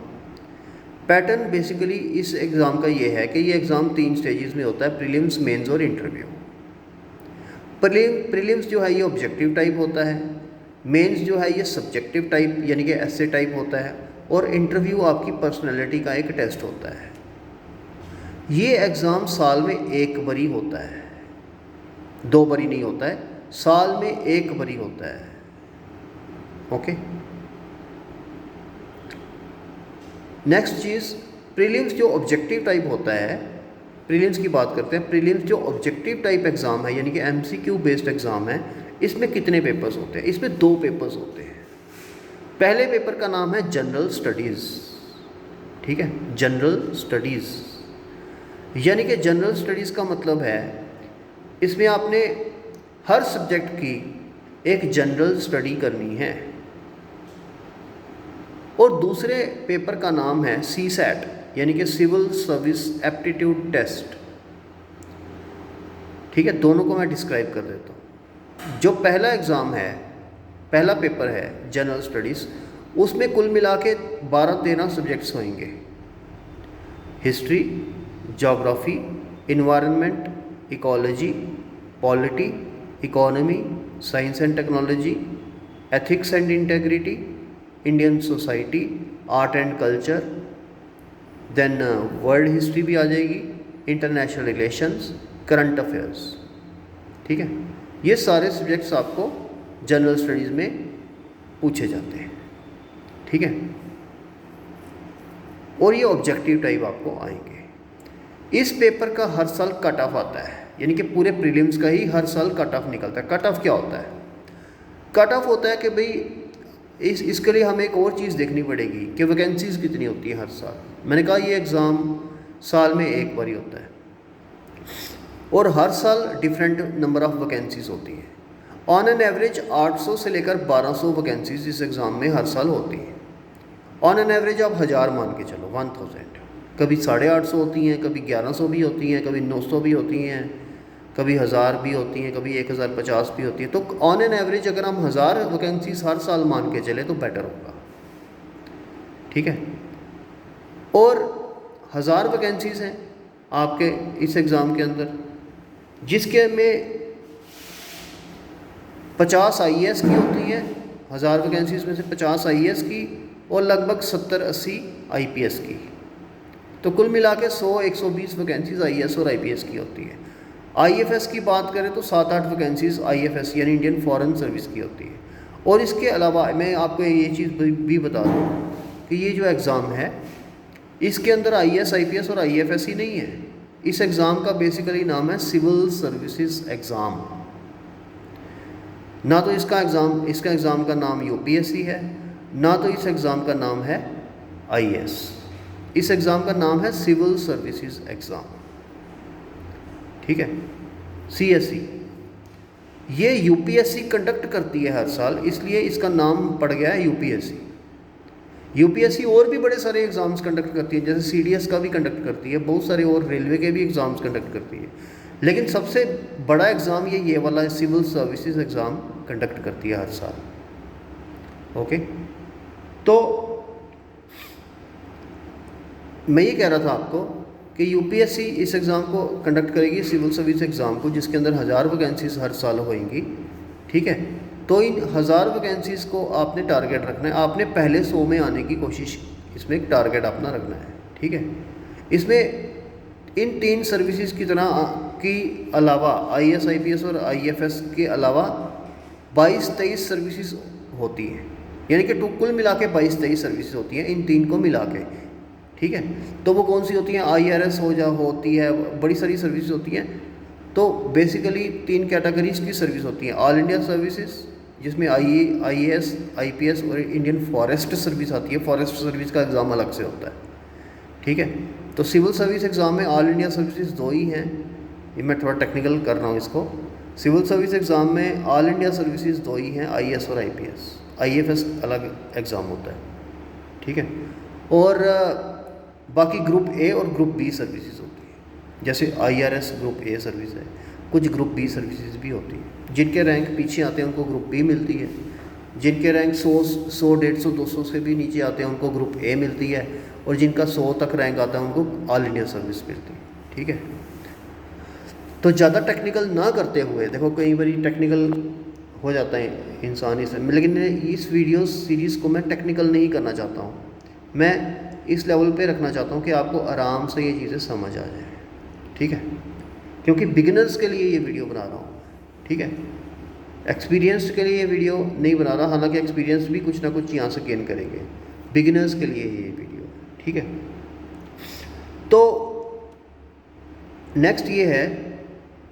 पैटर्न बेसिकली इस एग्ज़ाम का ये है कि ये एग्ज़ाम 3 स्टेजेस में होता है, प्रीलिम्स, मेंस और इंटरव्यू। प्रीलिम्स जो है ये ऑब्जेक्टिव टाइप होता है, मेंस जो है ये सब्जेक्टिव टाइप यानी कि एसे टाइप होता है, और इंटरव्यू आपकी पर्सनैलिटी का एक टेस्ट होता है। ये एग्ज़ाम साल में एक बारी होता है, 2 बारी नहीं होता है, साल में एक बारी होता है, ओके। नेक्स्ट चीज़, प्रीलिम्स जो ऑब्जेक्टिव टाइप होता है, प्रीलिम्स की बात करते हैं। प्रीलिम्स जो ऑब्जेक्टिव टाइप एग्ज़ाम है यानी कि MCQ बेस्ड एग्ज़ाम है, इसमें कितने पेपर्स होते हैं? इसमें 2 पेपर्स होते हैं। पहले पेपर का नाम है जनरल स्टडीज़, ठीक है, जनरल स्टडीज़ यानी कि जनरल स्टडीज़ का मतलब है इसमें आपने हर सब्जेक्ट की एक जनरल स्टडी करनी है। और दूसरे पेपर का नाम है CSAT यानी कि सिविल सर्विस एप्टीट्यूड टेस्ट, ठीक है। दोनों को मैं डिस्क्राइब कर देता हूँ। जो पहला एग्ज़ाम है, पहला पेपर है जनरल स्टडीज़, उसमें कुल मिला के 12-13 सब्जेक्ट्स होंगे। History, geography, environment, ecology, polity, economy, science and technology, ethics and integrity, Indian society, art and culture, then world history भी आ जाएगी, इंटरनेशनल रिलेशंस, करंट अफेयर्स, ठीक है। ये सारे सब्जेक्ट्स आपको जनरल स्टडीज़ में पूछे जाते हैं, ठीक है। और ये ऑब्जेक्टिव टाइप आपको आएंगे। इस पेपर का हर साल कट ऑफ आता है, यानी कि पूरे प्रीलिम्स का ही हर साल कट ऑफ निकलता है। कट ऑफ क्या होता है? कट ऑफ होता है कि भाई इसके लिए हमें एक और चीज़ देखनी पड़ेगी कि वैकेंसीज़ कितनी होती है हर साल। मैंने कहा ये एग्ज़ाम साल में एक बार ही होता है और हर साल डिफरेंट नंबर ऑफ़ वैकेंसीज़ होती हैं। ऑन एन एवरेज 800 से लेकर 1200 वैकेंसीज़ इस एग्ज़ाम में हर साल होती हैं। ऑन एन एवरेज आप 1000 मान के चलो, 1000, कभी 850 होती हैं, कभी 1100 भी होती हैं, कभी 900 भी होती हैं, कभी 1000 भी होती हैं, कभी 1050 भी होती हैं। तो ऑन एन एवरेज अगर हम 1000 वैकेंसीज हर साल मान के चले तो बेटर होगा, ठीक है। और 1000 वैकेंसीज़ हैं आपके इस एग्ज़ाम के अंदर, जिसके में 50 IAS की होती है, 1000 वैकेंसीज़ में से 50 IAS की और लगभग 70-80 IPS की। तो कुल मिला के 100-120 वैकेंसीज़ IAS और IPS की होती है। IFS की बात करें तो 7-8 वैकेंसीज़ IFS यानी इंडियन फॉरेन सर्विस की होती है। और इसके अलावा मैं आपको ये चीज़ भी बता दूँ कि ये जो एग्ज़ाम है इसके अंदर IAS IPS और IFS ही नहीं है। इस एग्ज़ाम का बेसिकली नाम है सिविल सर्विसेज एग्ज़ाम। ना तो इसका एग्ज़ाम का नाम UPSC है, ना तो इस एग्ज़ाम का नाम है IAS। इस एग्ज़ाम का नाम है सिविल सर्विसेज एग्ज़ाम, ठीक है, CSE। ये UPSC कंडक्ट करती है हर साल, इसलिए इसका नाम पड़ गया है UPSC। UPSC और भी बड़े सारे एग्ज़ाम्स कंडक्ट करती है, जैसे CDS का भी कंडक्ट करती है, बहुत सारे और रेलवे के भी एग्ज़ाम्स कंडक्ट करती है, लेकिन सबसे बड़ा एग्ज़ाम ये वाला सिविल सर्विसेज एग्ज़ाम कंडक्ट करती है हर साल। ओके, तो मैं ये कह रहा था आपको कि UPSC इस एग्ज़ाम को कंडक्ट करेगी, सिविल सर्विस एग्ज़ाम को, जिसके अंदर 1000 वैकेंसीज़ हर साल होएंगी, ठीक है। तो इन 1000 वैकेंसीज़ को आपने टारगेट रखना है, आपने पहले 100 में आने की कोशिश इसमें एक टारगेट अपना रखना है, ठीक है। इसमें इन 3 सर्विसेज की तरह की अलावा IAS IPS और IFS के अलावा 22-23 सर्विसेज होती हैं, यानी कि कुल मिला के 22-23 सर्विसेज होती हैं इन 3 को मिला के, ठीक है। तो वो कौन सी होती हैं? IRS होती है, बड़ी सारी सर्विस होती हैं। तो बेसिकली 3 कैटेगरीज की सर्विस होती हैं। ऑल इंडिया सर्विसेज, जिसमें IAS IPS और इंडियन फॉरेस्ट सर्विस आती है। फॉरेस्ट सर्विस का एग्ज़ाम अलग से होता है, ठीक है। तो सिविल सर्विस एग्ज़ाम में ऑल इंडिया सर्विसेज 2 ही हैं, ये मैं थोड़ा टेक्निकल कर रहा हूँ इसको। सिविल सर्विस एग्ज़ाम में ऑल इंडिया सर्विसेज 2 ही हैं, IAS और IPS। IFS अलग एग्ज़ाम होता है, ठीक है। और बाकी ग्रुप A और ग्रुप B सर्विसेज होती है, जैसे IRS ग्रुप A सर्विस है, कुछ ग्रुप B सर्विसेज भी होती है। जिनके रैंक पीछे आते हैं उनको ग्रुप B मिलती है, जिनके रैंक 100, 150, 200 से भी नीचे आते हैं उनको ग्रुप A मिलती है, और जिनका 100 तक रैंक आता है उनको ऑल इंडिया सर्विस मिलती है, ठीक है। तो ज़्यादा टेक्निकल ना करते हुए, देखो कई बार टेक्निकल हो जाता है इंसान इसमें, लेकिन इस वीडियो सीरीज़ को मैं टेक्निकल नहीं करना चाहता हूँ, मैं इस लेवल पे रखना चाहता हूँ कि आपको आराम से ये चीज़ें समझ आ जाए, ठीक है। क्योंकि बिगिनर्स के लिए ये वीडियो बना रहा हूँ, ठीक है। एक्सपीरियंस के लिए ये वीडियो नहीं बना रहा, हालांकि एक्सपीरियंस भी कुछ ना कुछ यहाँ से गेन करेंगे। बिगिनर्स के लिए ये वीडियो, ठीक है। तो नेक्स्ट ये है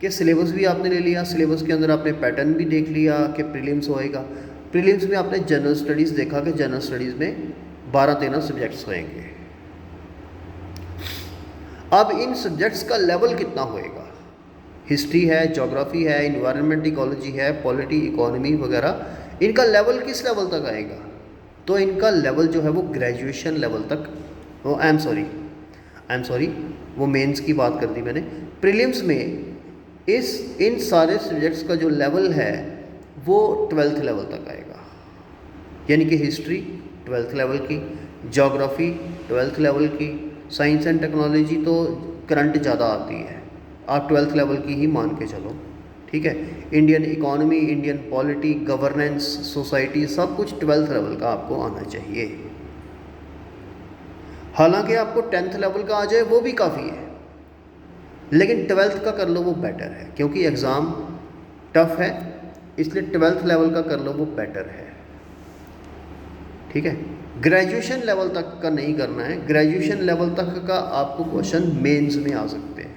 कि सिलेबस भी आपने ले लिया, सिलेबस के अंदर आपने पैटर्न भी देख लिया कि प्रीलिम्स होएगा। प्रीलिम्स में आपने जनरल स्टडीज़ देखा कि जनरल स्टडीज़ में 12-13 सब्जेक्ट्स होंगे। अब इन सब्जेक्ट्स का लेवल कितना होएगा? हिस्ट्री है, ज्योग्राफी है, इन्वायरमेंट इकोलॉजी है, पॉलिटी, इकोनॉमी वगैरह, इनका लेवल किस लेवल तक आएगा? तो इनका लेवल जो है वो ग्रेजुएशन लेवल तक, आई एम सॉरी, वो मेंस की बात कर दी मैंने। प्रीलिम्स में इन सारे सब्जेक्ट्स का जो लेवल है वो 12th लेवल तक आएगा, यानी कि हिस्ट्री 12th लेवल की, ज्योग्राफी 12th लेवल की, साइंस एंड टेक्नोलॉजी तो करंट ज़्यादा आती है, आप 12th लेवल की ही मान के चलो, ठीक है। Indian economy, Indian polity, governance, society, सब कुछ 12th लेवल का आपको आना चाहिए। हालांकि आपको 10th लेवल का आ जाए वो भी काफ़ी है, लेकिन 12th का कर लो वो बेटर है, क्योंकि एग्ज़ाम टफ है, इसलिए 12th लेवल का कर लो वो बेटर है, ठीक है। ग्रेजुएशन लेवल तक का नहीं करना है, ग्रेजुएशन लेवल तक का आपको क्वेश्चन मेंस में आ सकते हैं,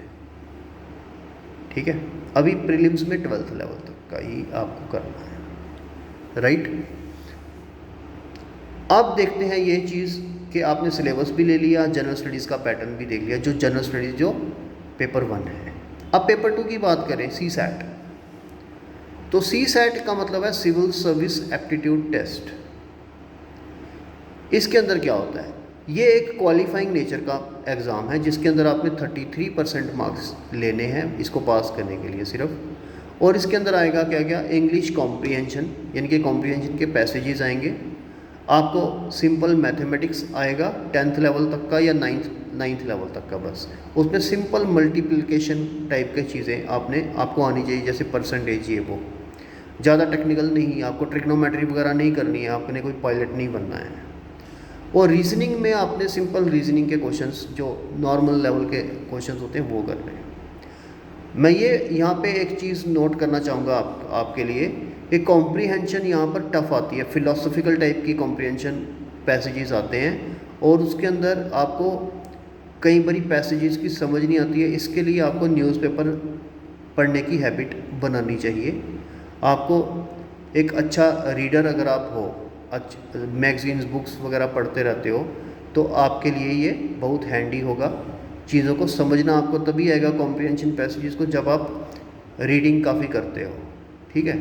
ठीक है। अभी प्रीलिम्स में 12th लेवल तक का ही आपको करना है, राइट। अब देखते हैं ये चीज़ कि आपने सिलेबस भी ले लिया, जनरल स्टडीज़ का पैटर्न भी देख लिया, जो जनरल स्टडीज़ जो पेपर 1 है। अब पेपर 2 की बात करें, CSAT। तो CSAT का मतलब है सिविल सर्विस एप्टीट्यूड टेस्ट। इसके अंदर क्या होता है? ये एक क्वालिफाइंग नेचर का एग्ज़ाम है, जिसके अंदर आपने 33% मार्क्स लेने हैं इसको पास करने के लिए सिर्फ। और इसके अंदर आएगा क्या क्या? इंग्लिश कॉम्प्रीहेंशन, यानी कि कॉम्प्रीहेंशन के पैसेजेस आएंगे, आपको सिंपल मैथमेटिक्स आएगा 10th लेवल तक का या नाइन्थ लेवल तक का, बस उसमें सिंपल मल्टीप्लिकेशन टाइप की चीज़ें आपको आनी चाहिए, जैसे परसेंटेज, ये वो ज़्यादा टेक्निकल नहीं, आपको ट्रिग्नोमेट्री वगैरह नहीं करनी है, आपने कोई पायलट नहीं बनना है। और रीजनिंग में आपने सिंपल रीजनिंग के क्वेश्चंस जो नॉर्मल लेवल के क्वेश्चंस होते हैं वो करने हैं। मैं ये यहाँ पे एक चीज़ नोट करना चाहूँगा आपके लिए कि कॉम्प्रीहेंशन यहाँ पर टफ आती है, फ़िलोसफिकल टाइप की कॉम्प्रीहेंशन पैसेजेस आते हैं और उसके अंदर आपको कई बारी पैसेजेस की समझ नहीं आती है। इसके लिए आपको न्यूज़पेपर पढ़ने की हैबिट बनानी चाहिए। आपको एक अच्छा रीडर अगर आप हो, मैगज़ीन्स बुक्स वगैरह पढ़ते रहते हो, तो आपके लिए ये बहुत हैंडी होगा। चीज़ों को समझना आपको तभी आएगा कॉम्प्रिहेंशन पैसेजेस को, जब आप रीडिंग काफ़ी करते हो। ठीक है,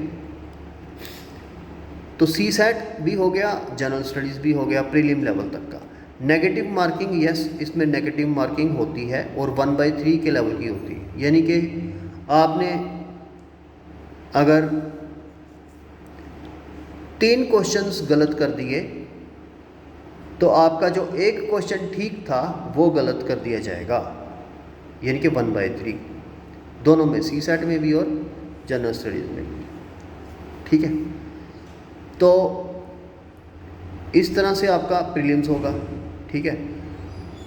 तो सी सेट भी हो गया, जनरल स्टडीज़ भी हो गया प्रीलिम लेवल तक का। नेगेटिव मार्किंग, यस, इसमें नेगेटिव मार्किंग होती है और 1/3 के लेवल की होती है। यानी कि आपने अगर 3 क्वेश्चंस गलत कर दिए तो आपका जो एक क्वेश्चन ठीक था वो गलत कर दिया जाएगा, यानी कि 1/3 दोनों में, सी सेट में भी और जनरल स्टडीज़ में भी। ठीक है, तो इस तरह से आपका प्रीलिम्स होगा। ठीक है,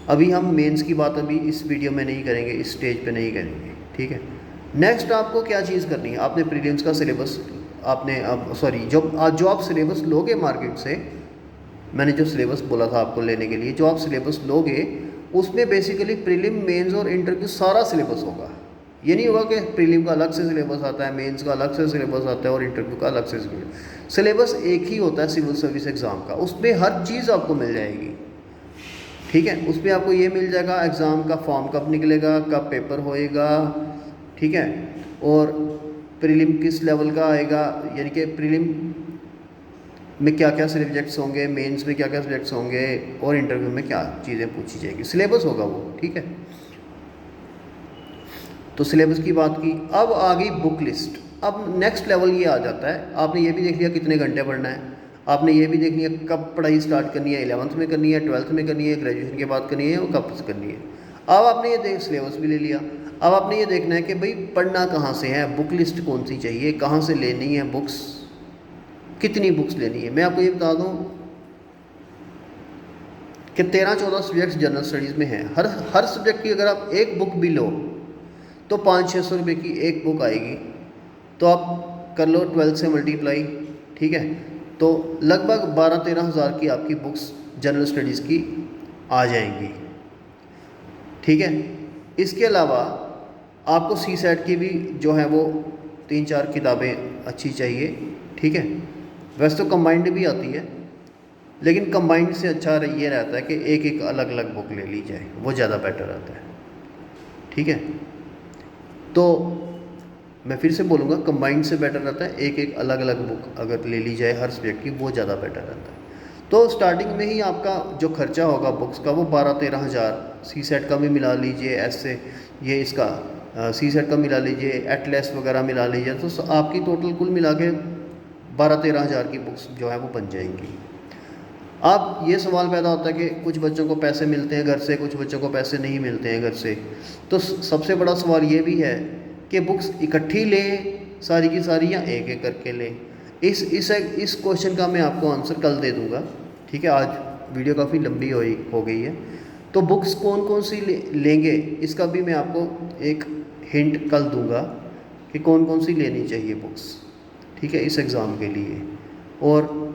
अभी हम मेंस की बात अभी इस वीडियो में नहीं करेंगे, इस स्टेज पे नहीं करेंगे। ठीक है, नेक्स्ट आपको क्या चीज़ करनी है, आपने प्रीलिम्स का सिलेबस आपने जो आप सिलेबस लोगे मार्केट से, मैंने जो सिलेबस बोला था आपको लेने के लिए, जो आप सिलेबस लोगे उसमें बेसिकली प्रीलिम, मेंस और इंटरव्यू सारा सिलेबस होगा। ये नहीं होगा कि प्रीलिम का अलग से सिलेबस आता है, मेंस का अलग से सिलेबस आता है और इंटरव्यू का अलग से सिलेबस एक ही होता है सिविल सर्विस एग्ज़ाम का, उसमें हर चीज़ आपको मिल जाएगी। ठीक है, उसमें आपको ये मिल जाएगा एग्ज़ाम का फॉर्म कब निकलेगा, कब पेपर होएगा। ठीक है, और प्रीलिम किस लेवल का आएगा, यानी कि प्रीलिम में क्या क्या सब्जेक्ट्स होंगे, मेंस में क्या क्या सब्जेक्ट्स होंगे और इंटरव्यू में क्या चीज़ें पूछी जाएगी, सिलेबस होगा वो। ठीक है, तो सिलेबस की बात की। अब आ गई बुक लिस्ट। अब नेक्स्ट लेवल ये आ जाता है, आपने ये भी देख लिया कितने घंटे पढ़ना है, आपने ये भी देख लिया कब पढ़ाई स्टार्ट करनी है, 11th में करनी है, 12th में करनी है, ग्रेजुएशन के बाद करनी है और कब से करनी है। अब आपने ये सिलेबस भी ले लिया, अब आपने ये देखना है कि भाई पढ़ना कहाँ से है, बुक लिस्ट कौन सी चाहिए, कहाँ से लेनी है बुक्स, कितनी बुक्स लेनी है। मैं आपको ये बता दूँ कि 13-14 सब्जेक्ट्स जनरल स्टडीज़ में हैं। हर सब्जेक्ट की अगर आप एक बुक भी लो तो 500-600 रुपये की एक बुक आएगी, तो आप कर लो 12 से मल्टीप्लाई। ठीक है, तो लगभग 12-13 हज़ार की आपकी बुक्स जनरल स्टडीज़ की आ जाएंगी। ठीक है, इसके अलावा आपको सी सेट की भी जो है वो 3-4 किताबें अच्छी चाहिए। ठीक है, वैसे तो कंबाइंड भी आती है, लेकिन कंबाइंड से अच्छा ये रहता है कि एक एक अलग अलग बुक ले ली जाए, वो ज़्यादा बेटर रहता है। ठीक है, तो मैं फिर से बोलूँगा, कंबाइंड से बेटर रहता है एक एक अलग अलग बुक अगर ले ली जाए हर सब्जेक्ट की, वो ज़्यादा बेटर रहता है। तो स्टार्टिंग में ही आपका जो खर्चा होगा बुक्स का वो 12-13 हज़ार, सी सेट का भी मिला लीजिए, ऐसे ये इसका सी सेट का मिला लीजिए, एटलस वगैरह मिला लीजिए, तो आपकी टोटल कुल मिला के 12-13 हज़ार की बुक्स जो है वो बन जाएंगी। अब ये सवाल पैदा होता है कि कुछ बच्चों को पैसे मिलते हैं घर से, कुछ बच्चों को पैसे नहीं मिलते हैं घर से, तो सबसे बड़ा सवाल ये भी है कि बुक्स इकट्ठी लें सारी की सारी या एक एक करके लें। इस क्वेश्चन का मैं आपको आंसर कल दे दूँगा। ठीक है, आज वीडियो काफ़ी लंबी हो गई है, तो बुक्स कौन कौन सी लेंगे इसका भी मैं आपको एक हिंट कल दूँगा कि कौन कौन सी लेनी चाहिए बुक्स। ठीक है, इस एग्ज़ाम के लिए। और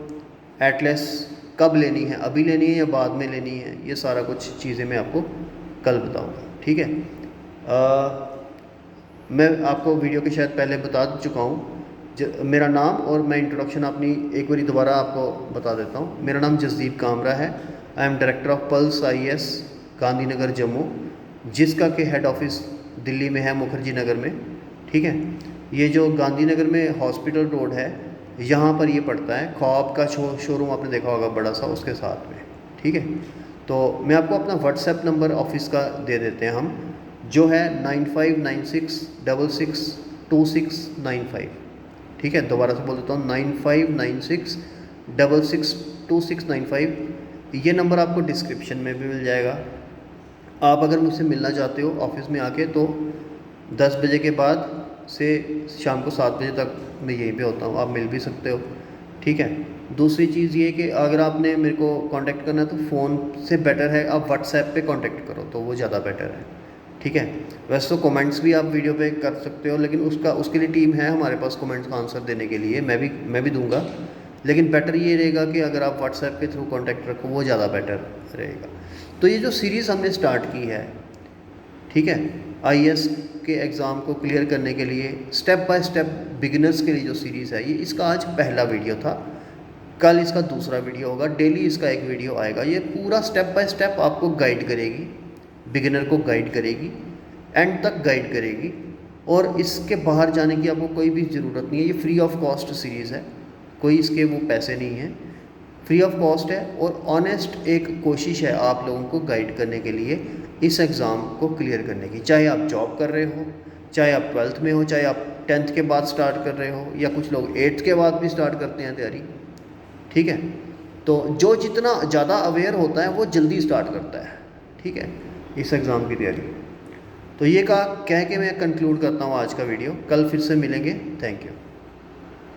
एटलस कब लेनी है, अभी लेनी है या बाद में लेनी है, ये सारा कुछ चीज़ें मैं आपको कल बताऊंगा। ठीक है, मैं आपको वीडियो के शायद पहले बता चुका हूँ मेरा नाम, और मैं इंट्रोडक्शन अपनी एक बारी दोबारा आपको बता देता हूँ। मेरा नाम जसदीप कामरा है। I am director of pulse IAS Gandhinagar Jammu, जिसका के हेड ऑफिस दिल्ली में है, मुखर्जी नगर में। ठीक है, ये जो गांधीनगर में हॉस्पिटल रोड है यहाँ पर ये पड़ता है, ख्वाब का शोरूम आपने देखा होगा बड़ा सा, उसके साथ में। ठीक है, तो मैं आपको अपना व्हाट्सएप नंबर ऑफिस का दे देते हैं हम, जो है 9596662695। ठीक है, दोबारा से बोल देता हूँ, 95966626 2695। ये नंबर आपको डिस्क्रिप्शन में भी मिल जाएगा। आप अगर मुझसे मिलना चाहते हो ऑफिस में आके तो 10 बजे के बाद से शाम को 7 बजे तक मैं यहीं पे होता हूँ, आप मिल भी सकते हो। ठीक है। दूसरी चीज़ ये कि अगर आपने मेरे को कांटेक्ट करना है तो फ़ोन से बेटर है आप व्हाट्सएप पे कांटेक्ट करो, तो वो ज़्यादा बेटर है। ठीक है। वैसे तो कमेंट्स भी आप वीडियो पे कर सकते हो, लेकिन उसके लिए टीम है हमारे पास कमेंट्स का आंसर देने के लिए, मैं भी दूंगा। लेकिन बेटर ये रहेगा कि अगर आप व्हाट्सएप के थ्रू कांटेक्ट रखो, वो ज़्यादा बेटर रहेगा। तो ये जो सीरीज़ हमने स्टार्ट की है, ठीक है, आईएएस के एग्ज़ाम को क्लियर करने के लिए स्टेप बाय स्टेप बिगिनर्स के लिए जो सीरीज़ है, ये इसका आज पहला वीडियो था। कल इसका दूसरा वीडियो होगा, डेली इसका एक वीडियो आएगा। ये पूरा स्टेप बाय स्टेप आपको गाइड करेगी, बिगिनर को गाइड करेगी, एंड तक गाइड करेगी। और इसके बाहर जाने की आपको कोई भी ज़रूरत नहीं है। ये फ्री ऑफ कॉस्ट सीरीज़ है, कोई इसके वो पैसे नहीं हैं, फ्री ऑफ कॉस्ट है। और ऑनेस्ट एक कोशिश है आप लोगों को गाइड करने के लिए इस एग्ज़ाम को क्लियर करने की। चाहे आप जॉब कर रहे हो, चाहे आप 12th में हो, चाहे आप 10th के बाद स्टार्ट कर रहे हो, या कुछ लोग 8th के बाद भी स्टार्ट करते हैं तैयारी। ठीक है। तो जो जितना ज़्यादा अवेयर होता है वो जल्दी स्टार्ट करता है। ठीक है, इस एग्ज़ाम की तैयारी। तो ये कह के मैं कंक्लूड करता हूँ आज का वीडियो। कल फिर से मिलेंगे। Thank you.